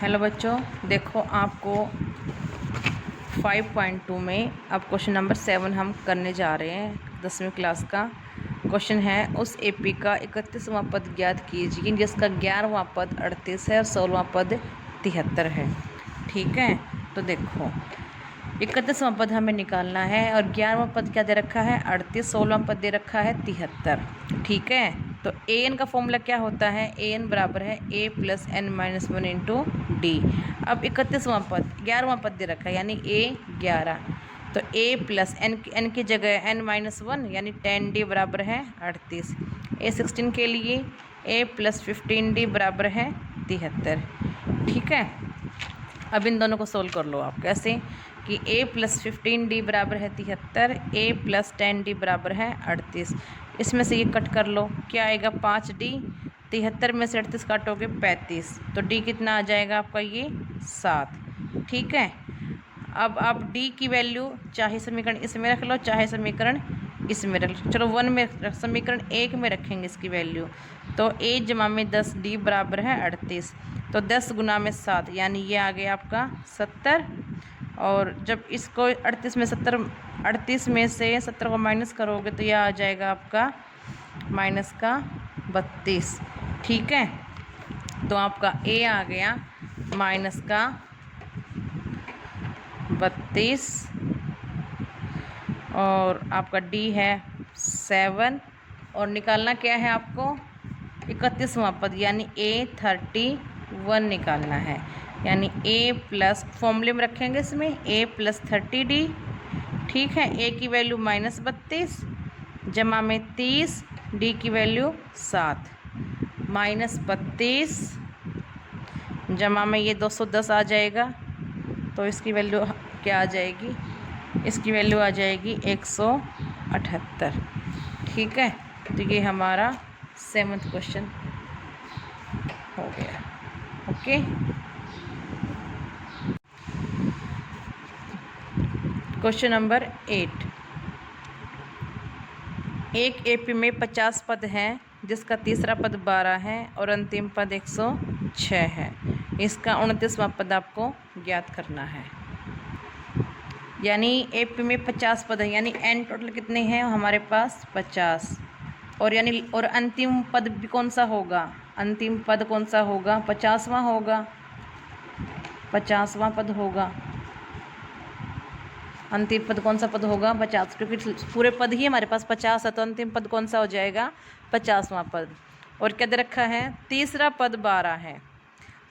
Hello बच्चों, देखो आपको 5.2 में अब क्वेश्चन नंबर 7 हम करने जा रहे हैं। 10वीं क्लास का क्वेश्चन है। उस एपी का 31वां पद ज्ञात कीजिए जिसका 11वां पद 38 है और 16वां पद 73 है। ठीक है, तो देखो 31वां पद हमें निकालना है और 11वां पद क्या दे रखा है 38, 16वां पद दे रखा है 73। ठीक है, तो ए एन का फॉर्मूला क्या होता है, ए एन बराबर है a plus n minus 1 into d. अब 31वां पद 11वां पद दे रखा है यानी ए 11, तो ए प्लस एन की जगह एन माइनस 1 यानी 10 डी बराबर है 38। ए 16 के लिए ए प्लस 15 डी बराबर है 73। ठीक है, अब इन दोनों को सोल्व कर लो आप। कैसे कि a प्लस 15 डी बराबर है 73, a प्लस 10 डी बराबर है 38। इसमें से ये कट कर लो, क्या आएगा 5 डी। 73 में से 38 काटोगे 35, तो d कितना आ जाएगा आपका ये 7। ठीक है, अब आप d की वैल्यू चाहे समीकरण इसमें रख लो चाहे समीकरण इसमें रख लो। चलो 1 में समीकरण 1 में रखेंगे इसकी वैल्यू, तो a जमा में 10 d बराबर है 38, तो 10 गुना में 7 यानी ये आ गया आपका 70। और जब इसको 38 में से 70 को माइनस करोगे तो यह आ जाएगा आपका माइनस का 32। ठीक है, तो आपका ए आ गया माइनस का 32 और आपका डी है 7। और निकालना क्या है आपको 31वां पद यानी ए 31 निकालना है, यानी ए प्लस फॉर्मूले में रखेंगे इसमें ए प्लस 30 डी। ठीक है, ए की वैल्यू माइनस 32 जमा में 30, डी की वैल्यू 7, माइनस 32 जमा में ये 210 आ जाएगा, तो इसकी वैल्यू क्या आ जाएगी, इसकी वैल्यू आ जाएगी 178। ठीक है, तो ये हमारा 7वां क्वेश्चन हो गया। Okay, question number 8। एक एपी में 50 पद हैं जिसका तीसरा पद 12 है और अंतिम पद 106 है। इसका 29वां पद आपको ज्ञात करना है। यानी एपी में 50 पद है यानी एन टोटल कितने हैं हमारे पास 50। और यानी और अंतिम पद भी कौन सा होगा, अंतिम पद कौन सा होगा 50वां होगा, 50वां पद होगा। अंतिम पद कौन सा पद होगा 50, क्योंकि पूरे पद ही हमारे पास 50 है, तो अंतिम पद कौन सा हो जाएगा 50वां पद। और क्या दे रखा है तीसरा पद 12 है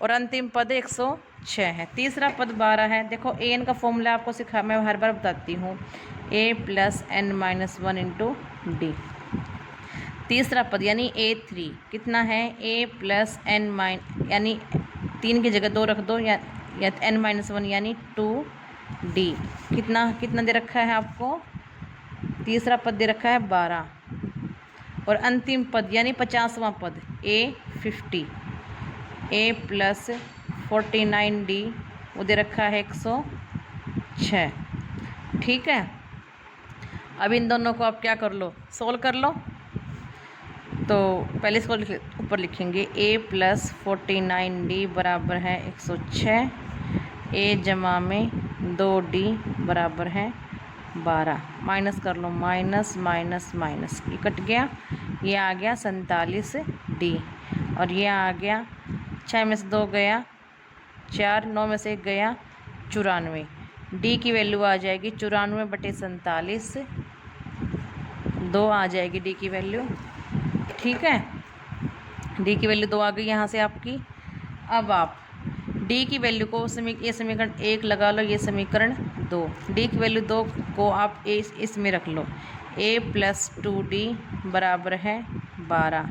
और अंतिम पद 106 है। तीसरा पद 12 है, देखो ए एन का फॉर्मूला आपको सिखा मैं हर बार बताती हूँ, a plus n minus 1 into d. तीसरा पद यानी A3 कितना है a प्लस एन यानी 3 की जगह 2 रख दो या n माइनस 1 यानी 2d। कितना दे रखा है आपको, तीसरा पद दे रखा है 12 और अंतिम पद यानी 50वां पद A50, a प्लस 49d वो दे रखा है 106। ठीक है, अब इन दोनों को आप क्या कर लो सोल्व कर लो। तो पहले इसको ऊपर लिखेंगे a प्लस 49d बराबर है 106, a जमा में 2d बराबर है 12, माइनस कर लो माइनस माइनस माइनस ये कट गया, ये आ गया 47d और ये आ गया 6 में से 2 गया 4, 9 में से 1 गया 94। d की वैल्यू आ जाएगी 94/47, 2 आ जाएगी d की वैल्यू। ठीक है, d की वैल्यू 2 आ गई यहाँ से आपकी। अब आप d की वैल्यू को ये समीकरण 1 लगा लो, ये समीकरण 2। d की वैल्यू 2 को आप इसमें रख लो, a प्लस 2d बराबर है 12,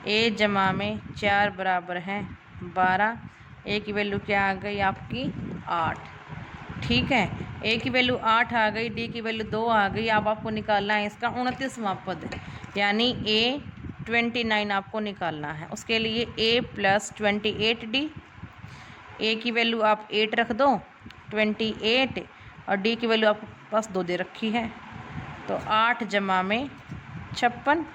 a जमा में 4 बराबर है 12, a की वैल्यू क्या आ गई आपकी 8। ठीक है, a की वैल्यू 8 आ गई, d की वैल्यू 2 आ गई। अब आपको निकालना है इसका 29वां पद यानी a 29 आपको निकालना है। उसके लिए a प्लस 28d, a की वैल्यू आप 8 रख दो 28 और d की वैल्यू आपके पास 2 दे रखी है, तो 8 जमा में 56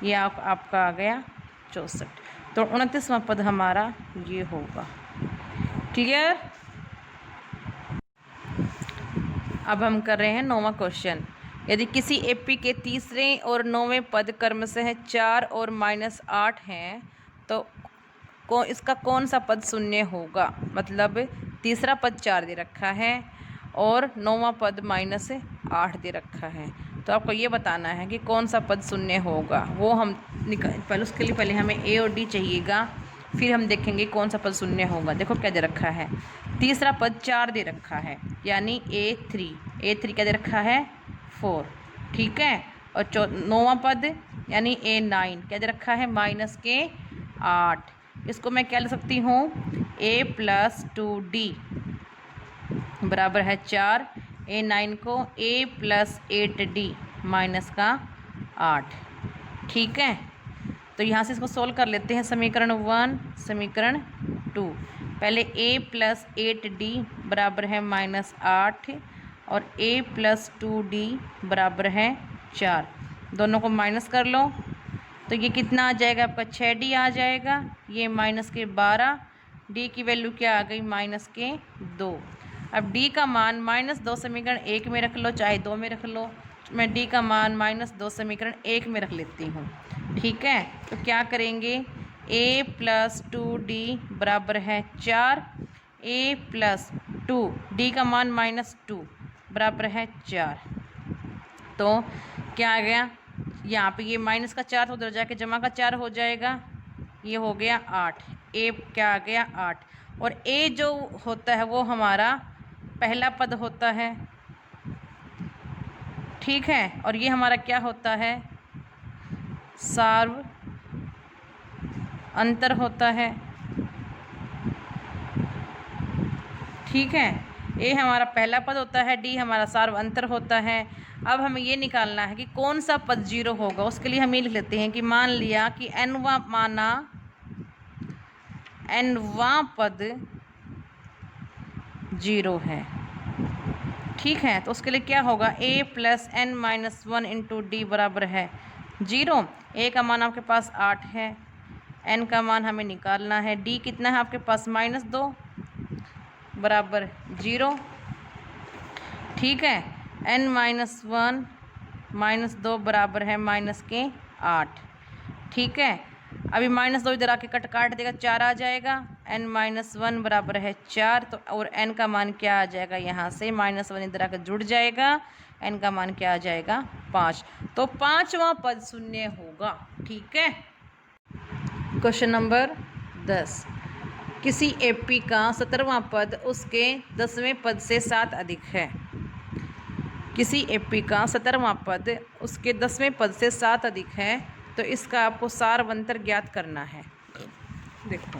ये आपका आ गया 64। तो 29वां पद हमारा ये होगा। क्लियर। अब हम कर रहे हैं 9वां क्वेश्चन। यदि किसी एपी के तीसरे और 9वें पद क्रमशः 4 और -8 हैं तो इसका कौन सा पद शून्य होगा। मतलब तीसरा पद 4 दे रखा है और 9वां पद -8 दे रखा है, तो आपको ये बताना है कि कौन सा पद शून्य होगा। वो हम पहले उसके लिए पहले हमें ए और डी चाहिएगा, फिर हम देखेंगे कौन सा पद शून्य होगा। देखो क्या दे रखा है, तीसरा पद 4 दे रखा है यानी A3 क्या दे रखा है 4, ठीक है। और 9वां पद यानी A9 क्या दे रखा है -8। इसको मैं क्या लिख सकती हूँ A+2D बराबर है 4। A9 को A+8D -8, ठीक है। तो यहाँ से इसको सोल्व कर लेते हैं। समीकरण 1 समीकरण 2, पहले A+8D बराबर है -8 और A+2D बराबर है 4। दोनों को माइनस कर लो तो ये कितना आ जाएगा आपका 6D आ जाएगा। ये -12, D की वैल्यू क्या आ गई -2। अब D का मान -2 समीकरण 1 में रख लो चाहे 2 में रख लो। मैं D का मान -2 समीकरण 1 में रख लेती हूँ, ठीक है। तो क्या करेंगे A+2D बराबर है 4, A+2D का मान -2 बराबर है 4। तो क्या आ गया यहाँ पे ये माइनस का 4 तो उधर जाके जमा का 4 हो जाएगा, ये हो गया 8। ए क्या आ गया 8। और ए जो होता है वो हमारा पहला पद होता है, ठीक है। और ये हमारा क्या होता है सार्व अंतर होता है, ठीक है। ए हमारा पहला पद होता है, डी हमारा सार्व अंतर होता है। अब हमें ये निकालना है कि कौन सा पद 0 होगा। उसके लिए हम ये लिख लेते हैं कि मान लिया कि nवां पद 0 है, ठीक है। तो उसके लिए क्या होगा A+n-1 इंटू डी बराबर है 0। ए का मान आपके पास 8 है, n का मान हमें निकालना है, डी कितना है आपके पास -2 बराबर 0, ठीक है। n-1 -2 बराबर है -8, ठीक है। अभी -2 इधर आके काट देगा 4 आ जाएगा, n-1 बराबर है 4। तो और n का मान क्या आ जाएगा यहाँ से -1 इधर आकर जुड़ जाएगा, n का मान क्या आ जाएगा 5। तो 5वां पद शून्य होगा, ठीक है। क्वेश्चन नंबर 10, किसी एपी का 17वां पद उसके 10वें पद से 7 अधिक है। किसी एपी का 17वां पद उसके 10वें पद से 7 अधिक है तो इसका आपको सारवंतर ज्ञात करना है। देखो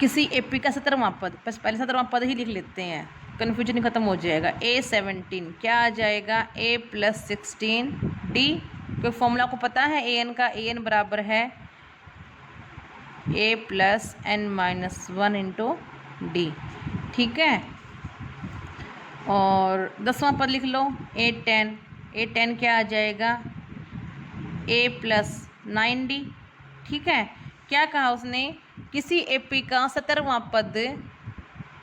किसी एपी का 17वां पद, पहले 17वां पद ही लिख लेते हैं, कन्फ्यूजन ही खत्म हो जाएगा। A17 क्या आ जाएगा A+16D, क्योंकि फॉर्मूला को पता है an का, an बराबर है A+n-1 इंटू डी, ठीक है। और 10वां पद लिख लो A10 क्या आ जाएगा A+9D, ठीक है। क्या कहा उसने, किसी एपी का 17वां पद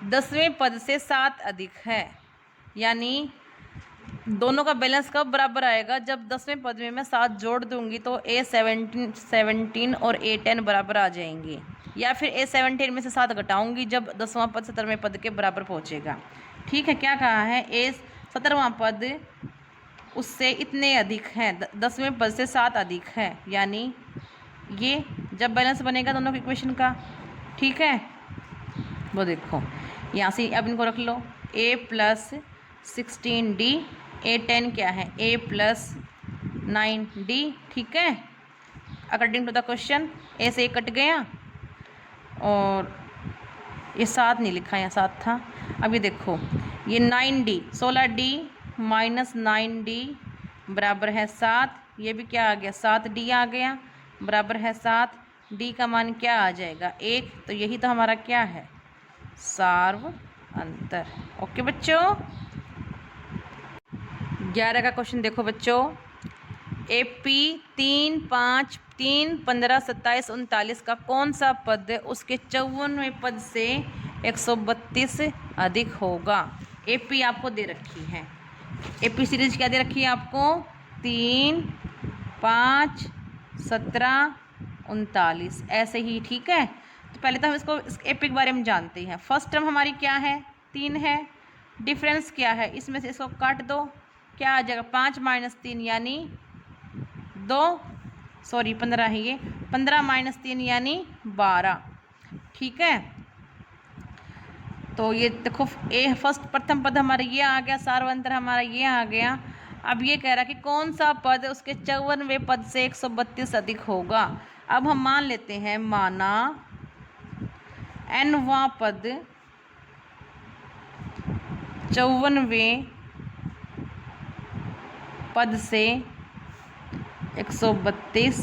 10वें पद से 7 अधिक है, यानी दोनों का बैलेंस कब बराबर आएगा, जब 10वें पद में मैं 7 जोड़ दूंगी तो A17 और A10 बराबर आ जाएंगे, या फिर A17 में से 7 घटाऊंगी जब 10वां पद 17वें पद के बराबर पहुंचेगा, ठीक है। क्या कहा है A17वां पद उससे इतने अधिक है, 10वें पद से 7 अधिक है, यानी ये जब बैलेंस बनेगा दोनों की इक्वेशन का, ठीक है। वो देखो यहाँ से अब इनको रख लो A+16D, A10 क्या है A+9D, ठीक है। अकॉर्डिंग टू द क्वेश्चन ए से कट गया और ये 7 नहीं लिखा, यहाँ 7 था। अभी देखो ये 9D 16D -9D बराबर है 7, ये भी क्या आ गया 7D आ गया बराबर है 7। D का मान क्या आ जाएगा 1, तो यही तो हमारा क्या है सार्व अंतर। ओके बच्चों, 11 का क्वेश्चन देखो बच्चों, AP 3, 5, 3, 15, 27, 39 का कौन सा पद उसके 54वें पद से 132 अधिक होगा। एपी आपको दे रखी है, एपी सीरीज क्या दे रखी है आपको, 3, 5, 17, 39 ऐसे ही। ठीक है, तो पहले तो हम इसको एपी के बारे में जानते हैं। फर्स्ट टर्म हमारी क्या है, 3 है। डिफरेंस क्या है, इसमें से इसको काट दो, क्या आ जाएगा, 5 - 3 यानी 2, सॉरी 15 है ये, 15 - 3 यानी 12। ठीक है, तो ये देखो ए फर्स्ट प्रथम पद हमारा ये आ गया, सार्वंतर हमारा ये आ गया। अब ये कह रहा कि कौन सा पद उसके 54वें पद से 132 अधिक होगा। अब हम मान लेते हैं, माना nवां पद 54वें पद से 132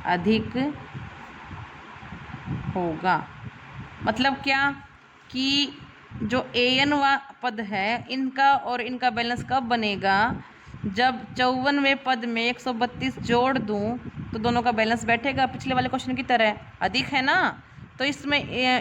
अधिक होगा। मतलब क्या कि जो an वा पद है इनका और इनका बैलेंस कब बनेगा, जब 54वें पद में 132 जोड़ दूं तो दोनों का बैलेंस बैठेगा, पिछले वाले क्वेश्चन की तरह अधिक है ना। तो इसमें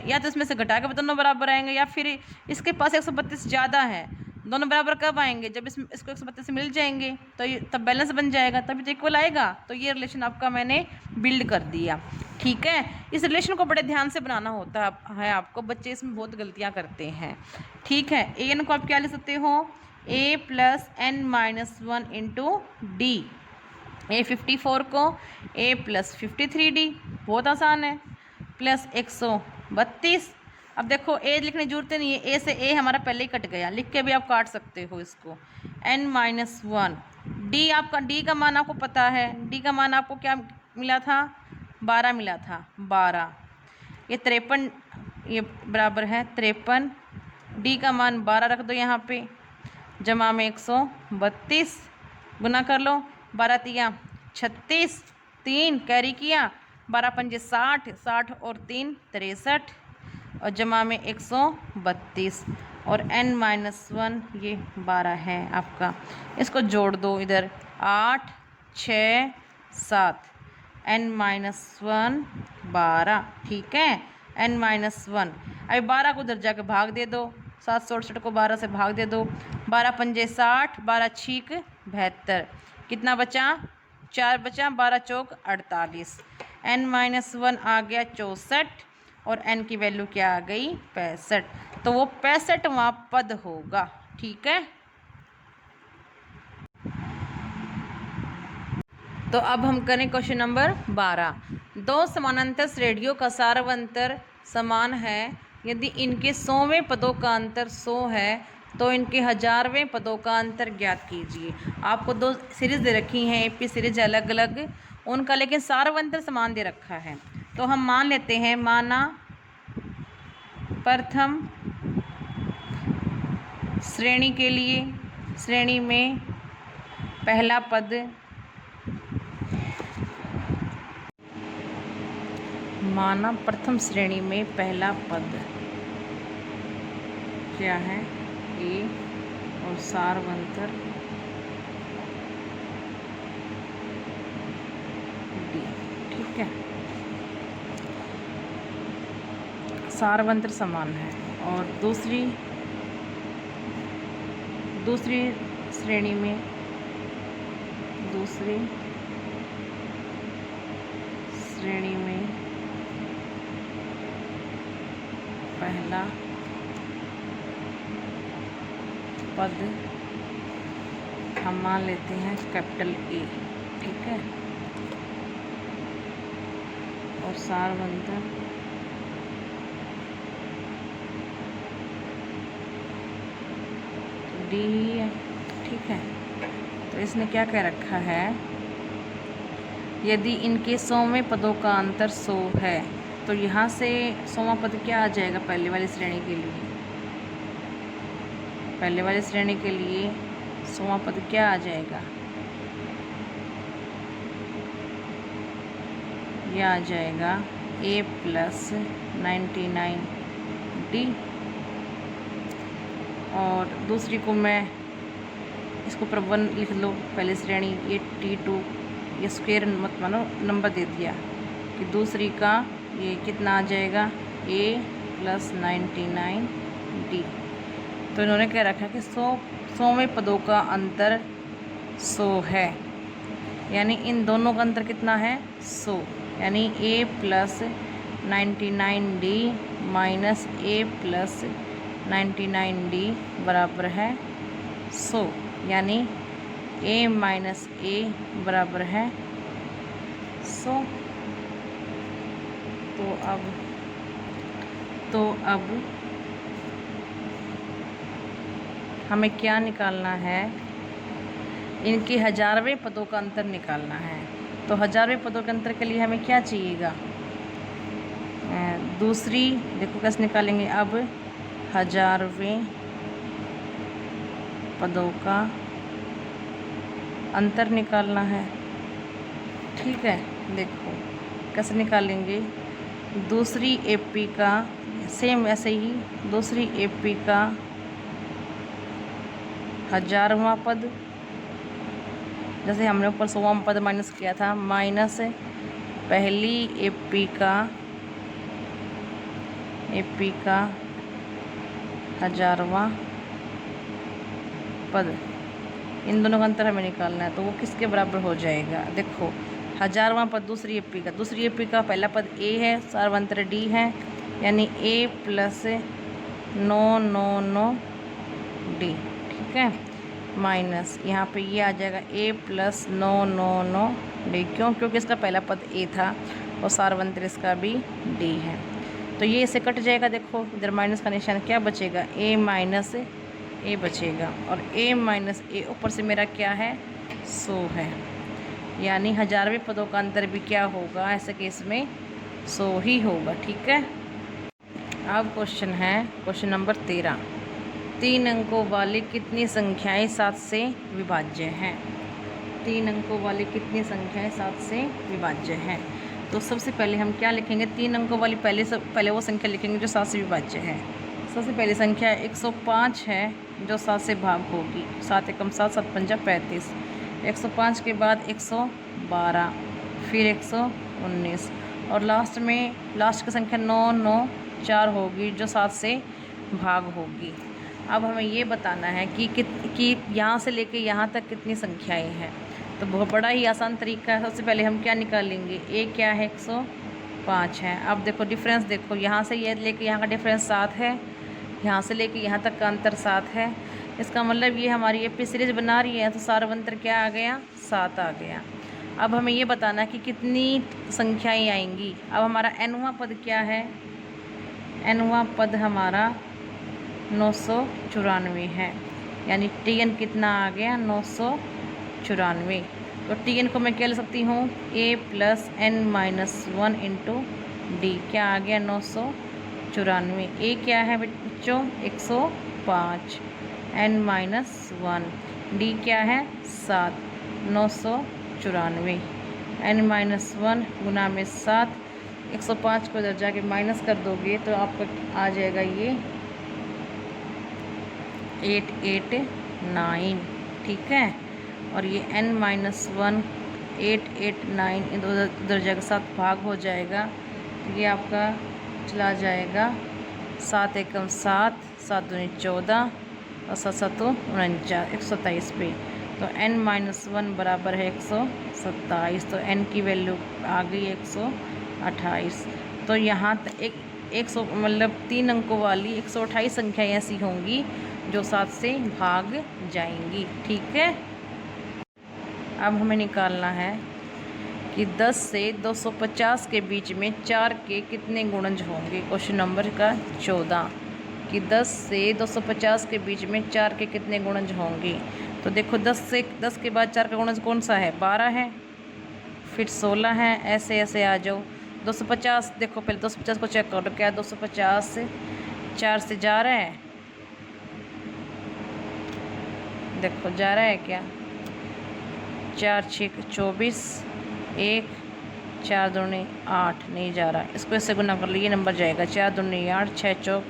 या तो इसमें से घटा के दोनों बराबर आएंगे, या फिर इसके पास 132 ज़्यादा है। दोनों बराबर कब आएंगे, जब इसको 132 से मिल जाएंगे तो ये तब बैलेंस बन जाएगा, तभी तो इक्वल आएगा। तो ये रिलेशन आपका मैंने बिल्ड कर दिया। ठीक है, इस रिलेशन को बड़े ध्यान से बनाना होता है आपको, बच्चे इसमें बहुत गलतियां करते हैं। ठीक है, ए एन को आप क्या लिख सकते हो, a + n-1 इंटू डी। ए 54 को a + 53d, बहुत आसान है, प्लस 132। अब देखो ए लिखने की जरूरत नहीं है, ए से ए हमारा पहले ही कट गया, लिख के भी आप काट सकते हो इसको। n-1 डी, आपका डी का मान आपको पता है, डी का मान आपको क्या मिला था, 12 मिला था, 12। ये 53, ये बराबर है 53, डी का मान 12 रख दो यहाँ पे, जमा में 132, गुना कर लो, 12 तिया 36, 3 कैरी किया, 12 पंजे 60, 60 और 3 63, और जमा में 132, और n-1 ये 12 है आपका। इसको जोड़ दो इधर, 8, 6, 7, n-1 12। ठीक है, n-1, अभी 12 को उधर जाके भाग दे दो, 768 को 12 से भाग दे दो, 12 पंजे 60, 12 छीक 72, कितना बचा, 4 बचा, 12 चौक 48, n-1 आ गया 64, और n की वैल्यू क्या आ गई, 65। तो वो 65वां पद होगा। ठीक है, तो अब हम करें क्वेश्चन नंबर 12। दो समानांतर श्रेणियों का सार्वंतर समान है, यदि इनके 100वें पदों का अंतर 100 है तो इनके 1000वें पदों का अंतर ज्ञात कीजिए। आपको दो सीरीज दे रखी हैं, एपी सीरीज अलग अलग, उनका लेकिन सार्वंतर समान दे रखा है। तो हम मान लेते हैं, माना प्रथम श्रेणी के लिए, श्रेणी में पहला पद माना प्रथम श्रेणी में पहला पद क्या है, ए, और सार्वंतर डी। ठीक है, सार्वंतर समान है। और दूसरी श्रेणी में पहला पद हम मान लेते हैं कैपिटल ए। ठीक है, और सार्वंतर डी है। ठीक है, तो इसने क्या कह रखा है, यदि इनके 100वें पदों का अंतर 100 है तो यहाँ से 100वां पद क्या आ जाएगा, पहले वाली श्रेणी के लिए, पहले वाली श्रेणी के लिए 100वां पद क्या आ जाएगा, यह आ जाएगा a + 99d। और दूसरी को मैं इसको प्रवन लिख लो, पहली श्रेणी ये T2 ये स्क्वायर मत मानो, नंबर दे दिया कि दूसरी का ये कितना आ जाएगा a + 99d। तो इन्होंने क्या रखा कि 100वें पदों का अंतर 100 है, यानी इन दोनों का अंतर कितना है 100, यानी a + 99d minus a + 99d बराबर है 100, यानी a माइनस a बराबर है 100। तो अब हमें क्या निकालना है, इनके 1000वें पदों का अंतर निकालना है। तो 1000वें पदों के अंतर के लिए हमें क्या चाहिएगा, दूसरी देखो कैसे निकालेंगे। अब 1000वें पदों का अंतर निकालना है, ठीक है। देखो कैसे निकालेंगे, दूसरी AP का सेम ऐसे ही, दूसरी AP का 1000वां पद, जैसे हमने ऊपर 100वां पद माइनस किया था, माइनस पहली AP का 1000वां पद, इन दोनों का अंतर हमें निकालना है। तो वो किसके बराबर हो जाएगा, देखो 1000वां पद दूसरी AP का, दूसरी AP का पहला पद a है, सार्वंतर d है, यानी a + 999d, ठीक है, माइनस यहाँ पे ये आ जाएगा a + 999d। क्यों, क्योंकि इसका पहला पद a था और सार्वंतर इसका भी d है। तो ये इसे कट जाएगा, देखो इधर माइनस का निशान, क्या बचेगा a माइनस a बचेगा, और a माइनस a ऊपर से मेरा क्या है 100 है, यानी 1000वें पदों का अंतर भी क्या होगा, ऐसे केस में 100 ही होगा, ठीक है। अब क्वेश्चन है क्वेश्चन नंबर 13, 3 अंकों वाली कितनी संख्याएं 7 से विभाज्य हैं। 3 अंकों वाली कितनी संख्याएं 7 से विभाज्य हैं। तो सबसे पहले हम क्या लिखेंगे, 3 अंकों वाली पहले वो संख्या लिखेंगे जो 7 से विभाज्य है। सबसे पहली संख्या 105 है जो 7 से भाग होगी, 7 एकम 7, 7 पंजा 35। 105 के बाद 112, फिर 119, और लास्ट की संख्या 994 होगी जो 7 से भाग होगी। अब हमें ये बताना है कि यहाँ से लेके यहाँ तक कितनी संख्याएं हैं। तो बहुत बड़ा ही आसान तरीका है। सबसे पहले हम क्या निकालेंगे, a क्या है 105 है। अब देखो डिफरेंस, देखो यहाँ से ये लेके यहाँ का डिफरेंस 7 है, यहाँ से लेके यहाँ तक का अंतर 7 है। इसका मतलब ये हमारी AP सीरीज बना रही है, तो सार्वंतर क्या आ गया 7 आ गया। अब हमें ये बताना है कि कितनी संख्याएं आएंगी। अब हमारा nवां पद क्या है, nवां पद हमारा 994 है, यानी Tn कितना आ गया 994। तो Tn को मैं क्या ले सकती हूँ, a + n-1 × d, क्या आ गया 994। a क्या है बच्चों 105, n-1, d क्या है 7, 994, n-1 गुना में 7, 105 को इधर जाके माइनस कर दोगे तो आपका आ जाएगा ये 889, ठीक है। और ये n-1 889 इधर जाकर 7 भाग हो जाएगा, तो ये आपका चला जाएगा 7 एकम 7, 7 दूनी 14 और 7 7 49, 127 पे। तो n-1 बराबर है 127, तो n की वैल्यू आ गई 128। तो यहाँ तक 100 मतलब 3 अंकों वाली 128 संख्याएँ ऐसी होंगी जो 7 से भाग जाएंगी, ठीक है। अब हमें निकालना है कि 10 से 250 के बीच में 4 के कितने गुणज होंगे। क्वेश्चन नंबर का 14 कि 10 से 250 के बीच में 4 के कितने गुणज होंगे। तो देखो 10 के बाद 4 का गुणज कौन सा है, 12 है, फिर 16 है, ऐसे ऐसे आ जाओ। 250 देखो पहले 250 को चेक करो, क्या 250 4 से जा रहा है, देखो जा रहा है क्या, 4 6 24, 1 4 दूनी 8 नहीं जा रहा, इसको इससे गुना कर लो, ये नंबर जाएगा 4 दूनी 8, 6 चौक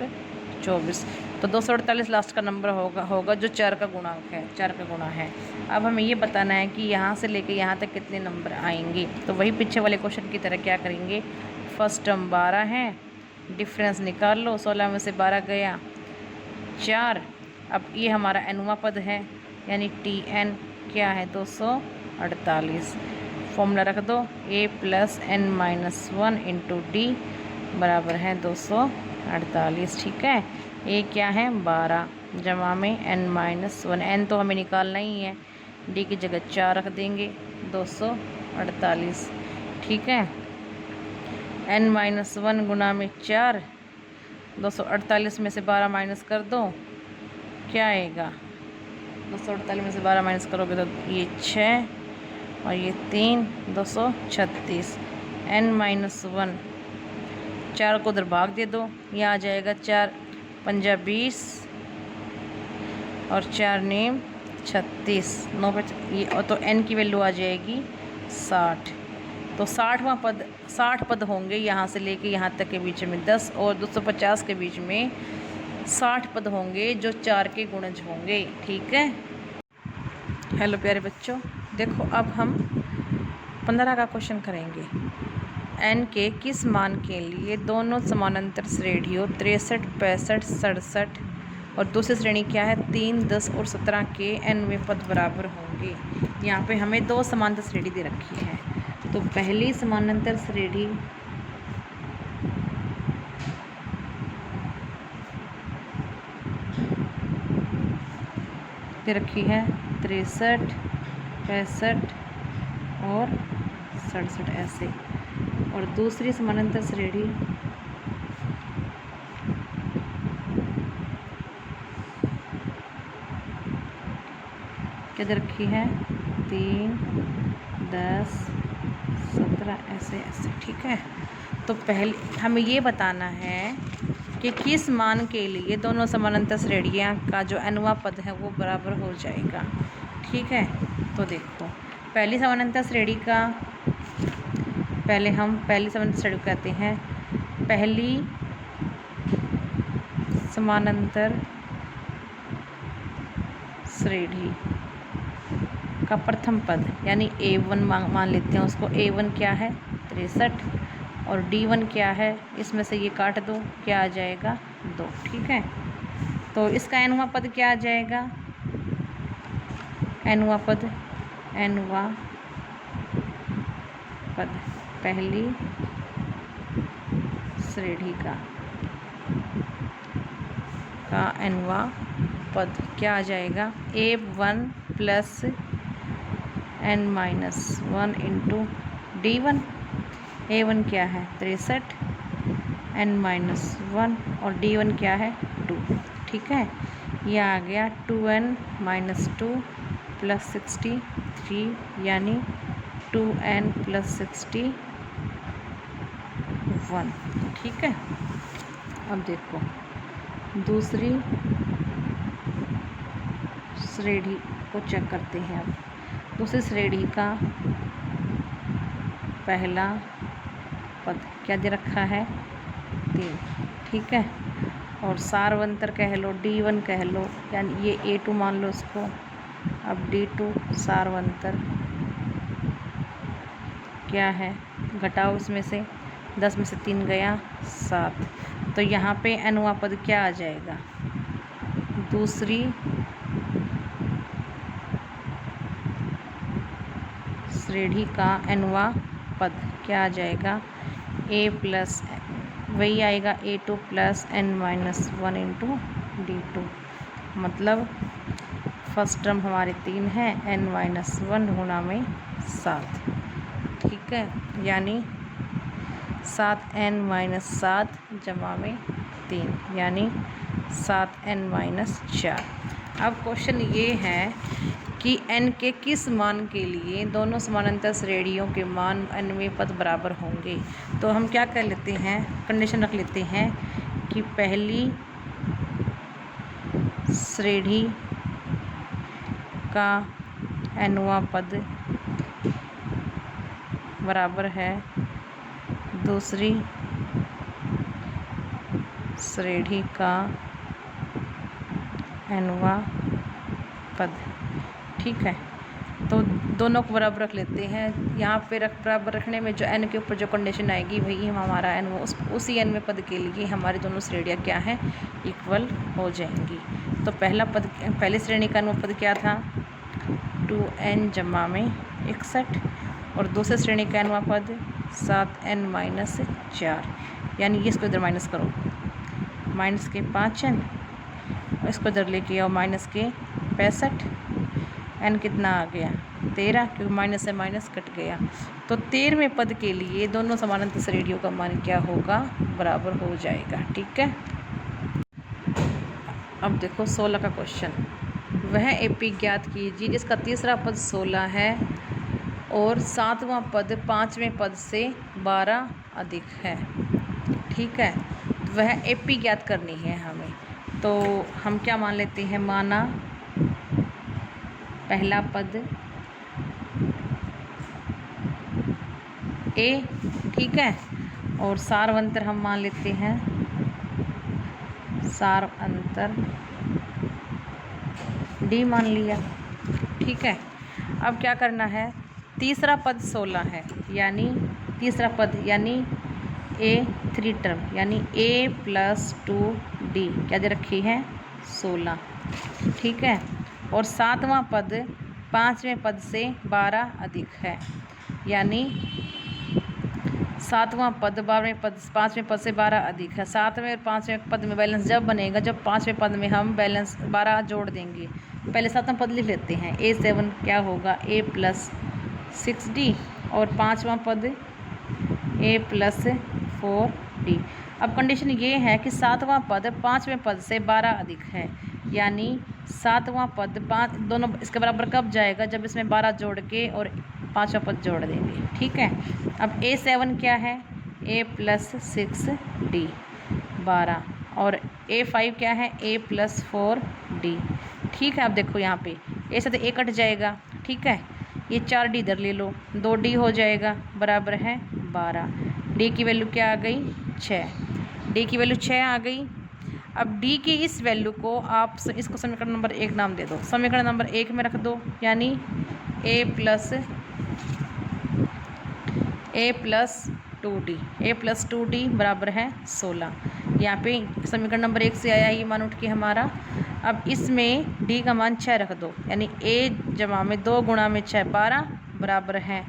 24। तो 248 लास्ट का नंबर होगा जो 4 का गुणांक है, 4 का गुणा है। अब हमें ये बताना है कि यहाँ से लेके यहाँ तक कितने नंबर आएंगे। तो वही पीछे वाले क्वेश्चन की तरह क्या करेंगे, फर्स्ट टर्म 12 है, डिफरेंस निकाल लो, 16 में से 12 गया 4। अब ये हमारा एनवा पद है, यानी TN क्या है 248। फॉर्मूला रख दो, a + n-1 × d बराबर है 248। ठीक है, a क्या है 12 जमा में n-1, n तो हमें निकालना ही है, d की जगह 4 रख देंगे 248। ठीक है, n-1 गुना में 4, 248 में से 12 माइनस कर दो, क्या आएगा 248 में से 12 माइनस करोगे तो ये 6 और ये 3, 236। n-1 4 को उधर भाग दे दो, ये आ जाएगा 4 पंजा 20 और 4 नेम 36, 9 पे ये, और तो n की वैल्यू आ जाएगी 60। तो 60 पद होंगे यहाँ से लेके यहाँ तक के बीच में 10 और 250 के बीच में 60 पद होंगे जो 4 के गुणज होंगे। ठीक है, हेलो प्यारे बच्चों, देखो अब हम 15 का क्वेश्चन करेंगे। n के किस मान के लिए दोनों समानांतर श्रेणियों 63, 65, 67 और दूसरी श्रेणी क्या है 3, 10 और 17 के nवें पद बराबर होंगे। यहाँ पे हमें 2 समानांतर श्रेणी दे रखी है। तो पहली समानांतर श्रेणी दे रखी है 63, 65 और 67 ऐसे, और दूसरी समानांतर श्रेणी क्या दे रखी है 3, 10, 17 ऐसे ऐसे। ठीक है, तो पहले हमें ये बताना है कि किस मान के लिए दोनों समानांतर श्रेणियाँ का जो nवां पद है वो बराबर हो जाएगा। ठीक है, तो देखो पहली समानांतर श्रेणी का पहले हम पहली समानांतर श्रेणी कहते हैं पहली समानांतर श्रेणी का प्रथम पद, यानी A1 मान लेते हैं उसको। A1 क्या है 63 और D1 क्या है, इसमें से ये काट दो, क्या आ जाएगा 2। ठीक है, तो इसका nवां पद क्या आ जाएगा, nवां पद पहली श्रेणी का nवां पद क्या आ जाएगा A1 + n-1 × D1। A1 क्या है 63, n-1 और D1 क्या है 2। ठीक है, यह आ गया 2n-2 + 63 यानी 2n + 61। ठीक है, अब देखो दूसरी श्रेणी को चेक करते हैं। अब दूसरी श्रेणी का पहला पद क्या दे रखा है 3। ठीक है, और सारवंतर कह लो, D1 कह लो, यानी ये A2 मान लो इसको। अब D2 सारवंतर क्या है, घटाओ इसमें से 10 में से 3 गया 7। तो यहाँ पे nवां पद क्या आ जाएगा, दूसरी श्रेणी का nवां पद क्या आ जाएगा वही आएगा A2 + n-1 × D2। मतलब फर्स्ट टर्म हमारे 3 है, n-1 गुणा में 7। ठीक है, यानी 7n-7 जमा में 3 यानी 7n-4। अब क्वेश्चन ये है कि n के किस मान के लिए दोनों समानांतर श्रेणियों के मान nवें पद बराबर होंगे। तो हम क्या कर लेते हैं, कंडीशन रख लेते हैं कि पहली श्रेणी का nवां पद बराबर है दूसरी श्रेणी का nवा पद। ठीक है, तो दोनों को बराबर रख लेते हैं। यहाँ पे बराबर रखने में जो n के ऊपर जो कंडीशन आएगी वही हमारा n उसी n पद के लिए हमारी दोनों श्रेणियाँ क्या हैं, इक्वल हो जाएंगी। तो पहली श्रेणी का n पद क्या था, 2n जमा में 61, और दूसरी श्रेणी का n पद 7n-4, यानी इसको इधर माइनस करो, माइनस के 5n, इसको इधर लेके आओ, माइनस के 65, n कितना आ गया 13, क्योंकि माइनस से माइनस कट गया। तो 13वें पद के लिए दोनों समानांतर श्रेणियों का मान क्या होगा, बराबर हो जाएगा। ठीक है, अब देखो 16 का क्वेश्चन। वह एपी ज्ञात कीजिए जिसका तीसरा पद 16 है और 7वां पद 5वें पद से 12 अधिक है। ठीक है, वह एपी ज्ञात करनी है हमें। तो हम क्या मान लेते हैं, माना पहला पद ए, ठीक है, और सार अंतर हम मान लेते हैं, सार अंतर डी मान लिया। ठीक है, अब क्या करना है, तीसरा पद 16 है, यानी तीसरा पद यानी ए 3 टर्म, यानी a + 2d क्या दे रखी है, 16। ठीक है, और 7वां पद 5वें पद से 12 अधिक है, यानी 7वां पद 12वें पद 5वें पद से 12 अधिक है। 7वें और 5वें पद में बैलेंस जब बनेगा जब 5वें पद में हम बैलेंस 12 जोड़ देंगे। पहले 7वां पद लिख लेते हैं, a7 क्या होगा, a + 6d, और 5वां पद a + 4d। अब कंडीशन ये है कि 7वां पद 5वें पद से 12 अधिक है, यानी 7वां पद 5 दोनों इसके बराबर कब जाएगा, जब इसमें 12 जोड़ के और 5वां पद जोड़ देंगे। ठीक है, अब a7 क्या है, a + 6d 12, और a5 क्या है, a + 4d। ठीक है, अब देखो यहाँ पे a से तो a कट जाएगा। ठीक है, ये 4d इधर ले लो, 2d हो जाएगा, बराबर है 12। d की वैल्यू क्या आ गई, 6। d की वैल्यू 6 आ गई। अब d की इस वैल्यू को आप इसको समीकरण नंबर 1 नाम दे दो, समीकरण नंबर 1 में रख दो, यानी a + 2d बराबर है 16। यहाँ पे समीकरण नंबर 1 से आया ये मान उठ के हमारा। अब इसमें d का मान 6 रख दो, यानी a जमा में 2 गुणा में 6 12 बराबर है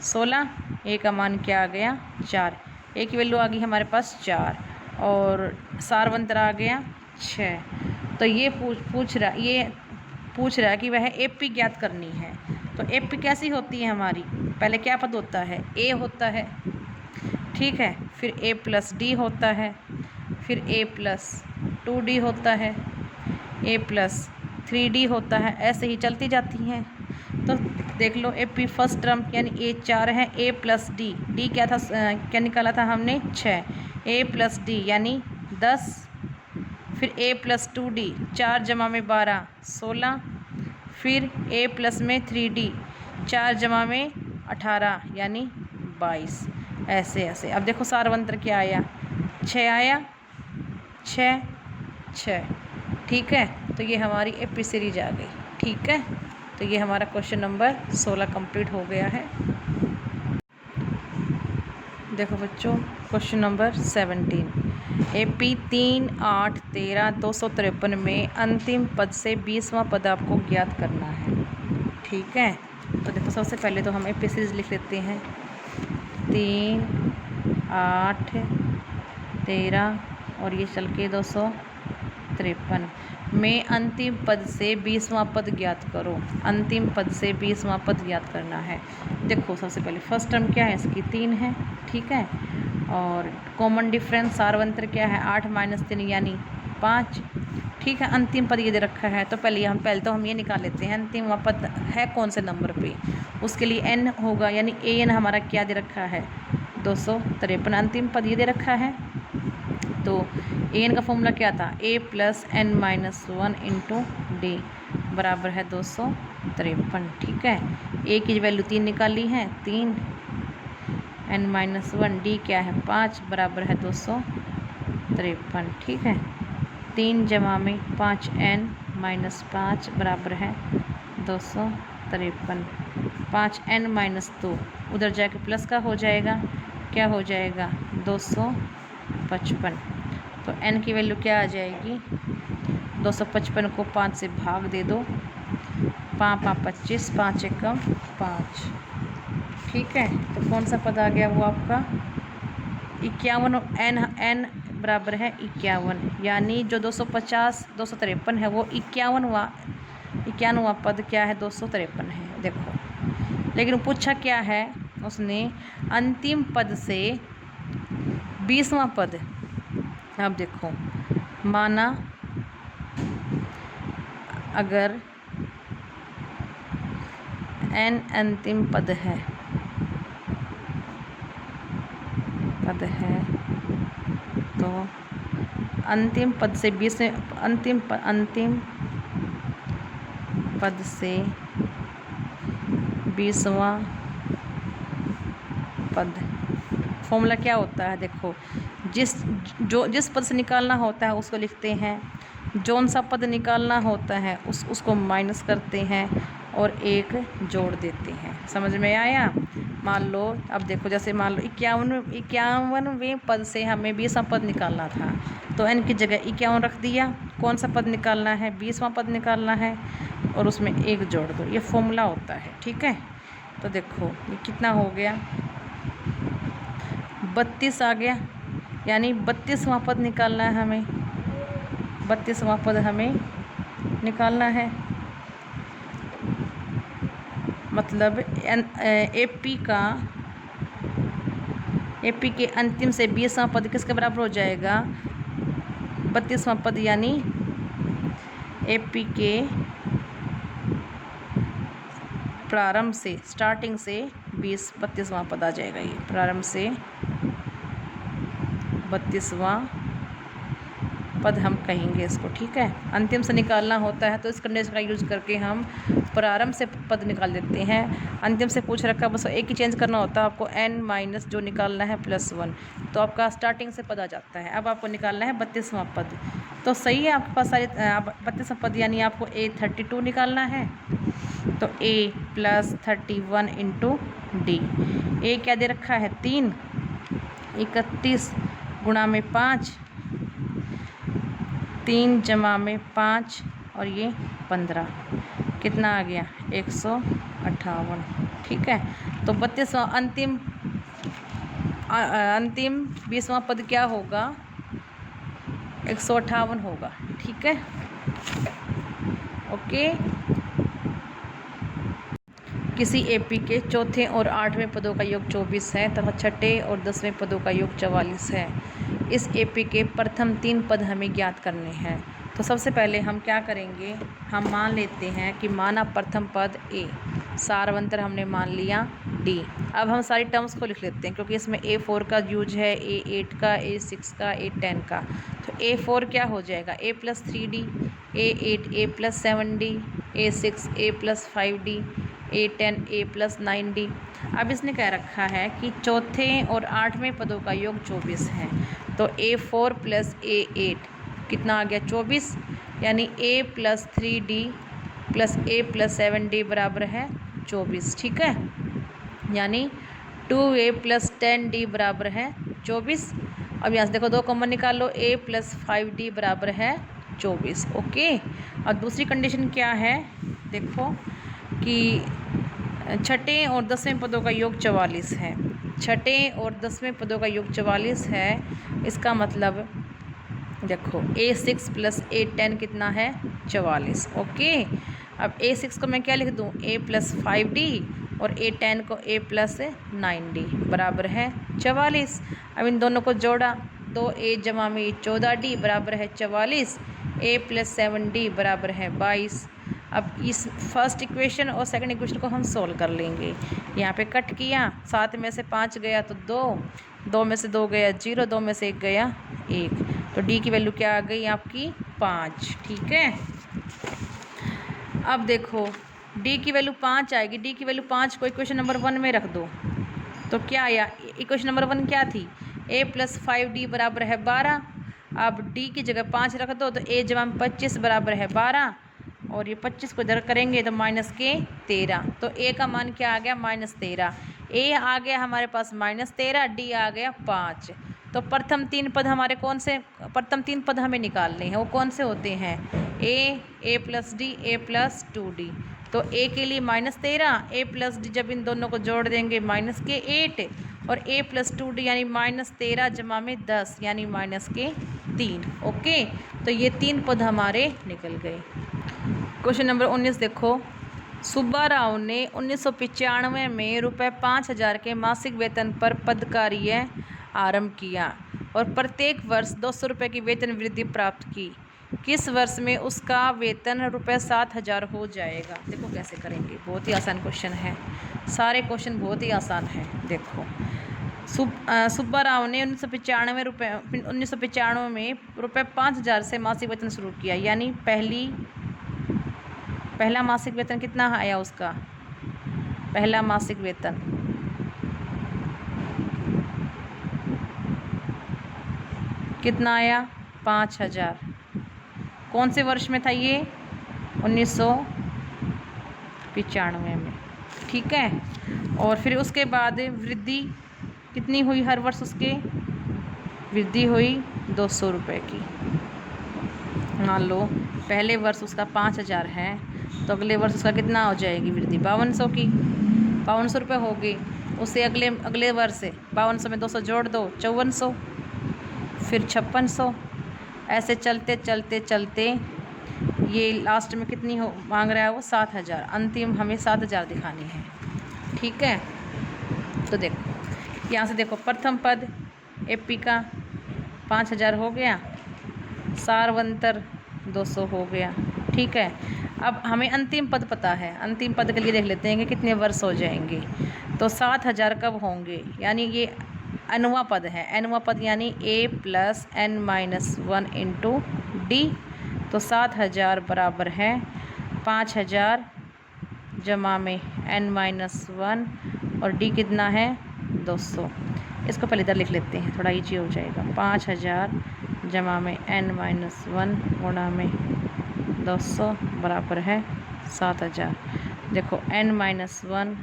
16। a का मान क्या आ गया, 4। a की वैल्यू आ गई हमारे पास 4, और सारवंतर आ गया 6। तो ये पूछ रहा है कि वह एपी ज्ञात करनी है। तो एपी कैसी होती है हमारी, पहले क्या पद होता है, a होता है। ठीक है, फिर a + d होता है, फिर a + 2d होता है, a + 3d होता है, ऐसे ही चलती जाती हैं। तो देख लो एपी फर्स्ट टर्म यानी a 4 है, a + d क्या था, क्या निकाला था हमने, 6, a + d यानी 10, फिर a + 2d 4 जमा में 12 16, फिर a + में 3d 4 जमा में 18 यानी 22, ऐसे ऐसे। अब देखो सारवंतर क्या आया, 6 आया, 6 6। ठीक है, तो ये हमारी एपी सीरीज आ गई। ठीक है, तो ये हमारा क्वेश्चन नंबर 16 कंप्लीट हो गया है। देखो बच्चों, क्वेश्चन नंबर 17, एपी 3 8 13 253 में अंतिम पद से 20वां पद आपको ज्ञात करना है। ठीक है, तो देखो सबसे पहले तो हम एपी सीरीज लिख लेते हैं, 3 8 13 और ये चल के 253 में अंतिम पद से 20वां पद ज्ञात करो। अंतिम पद से 20वां पद ज्ञात करना है। देखो सबसे पहले फर्स्ट टर्म क्या है, इसकी 3 है। ठीक है, और कॉमन डिफरेंस सारवंतर क्या है, 8 - 3 यानी 5। ठीक है, अंतिम पद ये दे रखा है, तो पहले तो हम ये निकाल लेते हैं अंतिम पद है कौन से नंबर पे, उसके लिए n होगा, यानी an हमारा क्या दे रखा है, 253। अंतिम पद ये दे रखा है, तो an का फॉर्मूला क्या था, a + n - 1 × d बराबर है 253। ठीक है, a की वैल्यू 3 निकाली है, 3 n - 1 d क्या है 5 बराबर है 253। ठीक है, 3 जमा में 5 n माइनस 5 बराबर है 253। 5n माइनस 2 उधर जाके प्लस का हो जाएगा, क्या हो जाएगा 255। तो n की वैल्यू क्या आ जाएगी 255 को 5 से भाग दे दो, 5 5 25, 5 एकम 5। ठीक है, तो कौन सा पद आ गया वो आपका 51। n बराबर है 51, यानी जो 250 253 है वो 51वां पद क्या है 253 है। देखो, लेकिन पूछा क्या है उसने अंतिम पद से 20वां पद। अब देखो, माना अगर n अंतिम पद है तो अंतिम पद से 20 अंतिम पद से 20वां पद। फॉर्मूला क्या होता है देखो, जिस पद से निकालना होता है उसको लिखते हैं, जौन सा पद निकालना होता है उसको माइनस करते हैं और एक जोड़ देते हैं। समझ में आया? मान लो, अब देखो, जैसे मान लो 51वें पद से हमें 20वां पद निकालना था, तो n की जगह 51 रख दिया। कौन सा पद निकालना है 20वां पद निकालना है, और उसमें एक जोड़ दो। ये फॉर्मूला होता है। ठीक है, तो देखो ये कितना हो गया 32 आ गया, यानी 32वां पद निकालना है हमें, 32वां पद हमें निकालना है। मतलब एपी के अंतिम से 20वां पद किसके बराबर हो जाएगा 32वां पद, यानी एपी के प्रारंभ से स्टार्टिंग से 32वां पद आ जाएगा। ये प्रारंभ से 32वां पद हम कहेंगे इसको। ठीक है, अंतिम से निकालना होता है तो इस कंडीशन का यूज करके हम प्रारंभ से पद निकाल देते हैं। अंतिम से पूछ रखा, बस एक ही चेंज करना होता है आपको, n माइनस जो निकालना है +1, तो आपका स्टार्टिंग से पद आ जाता है। अब आपको निकालना है 32वां पद। तो सही है, आपके पास सारे 32वां पद, यानी आपको A32 निकालना है। तो A + 31 × D। A क्या दे रखा है 3, 31 गुणा में 5, 3 जमा में 5 और ये 15, कितना आ गया 158। ठीक है, तो 32वां अंतिम 20वां पद क्या होगा 158 होगा। ठीक है, ओके। किसी एपी के चौथे और 8वें पदों का योग 24 है तथा छठे और 10वें पदों का योग 44 है। इस एपी के प्रथम 3 पद हमें ज्ञात करने हैं। तो सबसे पहले हम क्या करेंगे, हम मान लेते हैं कि माना प्रथम पद A, सारवंतर हमने मान लिया D। अब हम सारी टर्म्स को लिख लेते हैं, क्योंकि इसमें A4 का यूज है, A8 का, A6 का, A10 का। तो A4 क्या हो जाएगा A + 3D, A8 A + 7D, A6 A + 5D, A10 A + 9D। अब इसने कह रखा है कि चौथे और 8वें पदों का योग 24 है, तो A4 + A8 कितना आ गया 24, यानी A + 3D + A + 7D बराबर है 24। ठीक है, यानी 2A + 10D बराबर है 24। अब यहाँ से देखो 2 कॉमन निकाल लो, A + 5D बराबर है 24। ओके, और दूसरी कंडीशन क्या है देखो कि छठे और 10वें पदों का योग 44 है। छठे और 10वें पदों का योग 44 है, इसका मतलब देखो A6 + A10 कितना है 44। ओके, अब A6 को मैं क्या लिख दूँ A + 5D और A10 को A + 9D बराबर है 44। अब इन दोनों को जोड़ा, 2A जमा में 14D बराबर है 44, A + 7D बराबर है 22। अब इस फर्स्ट इक्वेशन और सेकंड इक्वेशन को हम सोल्व कर लेंगे। यहाँ पे कट किया, 7 में से 5 गया तो 2, 2 में से 2 गया 0, 2 में से 1 गया 1, तो D की वैल्यू क्या आ गई आपकी 5। ठीक है, अब देखो D की वैल्यू 5 आएगी। D की वैल्यू 5 को इक्वेशन नंबर 1 में रख दो, तो क्या आया, इक्वेशन नंबर 1 क्या थी A + 5D बराबर है 12। अब D की जगह 5 रख दो, तो A जमा 25 बराबर है 12, और ये 25 को इधर करेंगे तो माइनस के 13, तो ए का मान क्या आ गया -13। ए आ गया हमारे पास -13, डी आ गया 5। तो प्रथम तीन पद हमारे कौन से, प्रथम तीन पद हमें निकालने हैं, वो कौन से होते हैं, ए प्लस डी, ए प्लस 2d। तो ए के लिए -13, ए प्लस डी जब इन दोनों को जोड़ देंगे माइनस के 8, और ए प्लस 2d यानी -13 जमा में 10 यानी -3। ओके, तो ये तीन पद हमारे निकल गए। क्वेश्चन नंबर 19 देखो, सुब्बा राव ने 1995 में ₹5000 के मासिक वेतन पर पदकार्य आरंभ किया और प्रत्येक वर्ष 200 रुपये की वेतन वृद्धि प्राप्त की। किस वर्ष में उसका वेतन ₹7000 हो जाएगा। देखो कैसे करेंगे, बहुत ही आसान क्वेश्चन है, सारे क्वेश्चन बहुत ही आसान है। देखो सुब्बा राव ने 1995 में ₹5000 से मासिक वेतन शुरू किया, यानी पहला मासिक वेतन कितना आया उसका, पहला मासिक वेतन कितना आया 5000। कौन से वर्ष में था ये, 1995 में, ठीक है। और फिर उसके बाद वृद्धि कितनी हुई हर वर्ष, उसके वृद्धि हुई 200 रुपये की। मान लो पहले वर्ष उसका 5000 है, तो अगले वर्ष उसका कितना हो जाएगी वृद्धि, 5200 की, 5200 रुपये होगी। उससे अगले वर्ष से 5200 में 200 जोड़ दो, 5400, फिर 5600, ऐसे चलते चलते चलते ये लास्ट में कितनी हो मांग रहा है वो 7000। अंतिम हमें 7000 दिखानी है, ठीक है। तो देखो यहाँ से देखो, प्रथम पद एपी का 5000 हो गया, सारवंतर 200 हो गया, ठीक है। अब हमें अंतिम पद पता है, अंतिम पद के लिए देख लेते हैं कि कितने वर्ष हो जाएंगे। तो 7000 कब होंगे, यानी ये अनवा पद है, अनवा पद यानी a plus n-1 into D. तो 7000 बराबर है 5000 जमा में n-1 और d कितना है 200। इसको पहले इधर लिख लेते हैं, थोड़ा ईजी हो जाएगा। 5000 जमा में n-1 गुणा में 200 बराबर है 7000। देखो n-1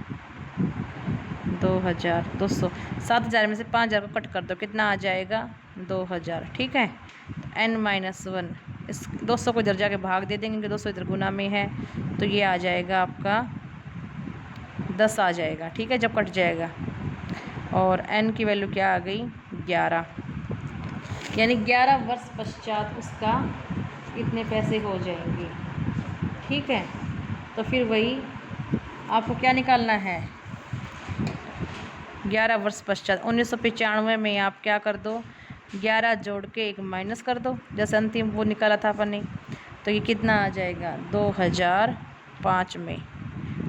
2000, 200, 7000 में से 5000 को कट कर दो, कितना आ जाएगा 2000, ठीक है। n-1 इस 200 को इधर जाके भाग दे देंगे, 200 इधर गुना में है, तो ये आ जाएगा आपका 10 आ जाएगा, ठीक है, जब कट जाएगा। और n की वैल्यू क्या आ गई 11, यानी 11 वर्ष पश्चात उसका इतने पैसे हो जाएंगे, ठीक है। तो फिर वही आपको क्या निकालना है, 11 वर्ष पश्चात 1995 में आप क्या कर दो, 11 जोड़ के एक माइनस कर दो, जैसे अंतिम वो निकाला था अपन ने। तो ये कितना आ जाएगा 2005 में।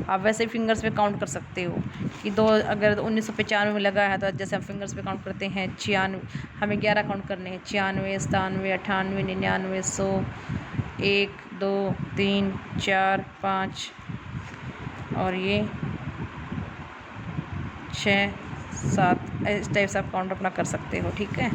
आप वैसे ही फिंगर्स पे काउंट कर सकते हो कि अगर 1995 में लगा है तो जैसे हम फिंगर्स पे काउंट करते हैं 96, हमें 11 काउंट करने हैं, 96, 97, 98, 99, 100, 1, 2, 3, 4, 5 और ये 6, 7, इस टाइप से आप काउंट अपना कर सकते हो, ठीक है।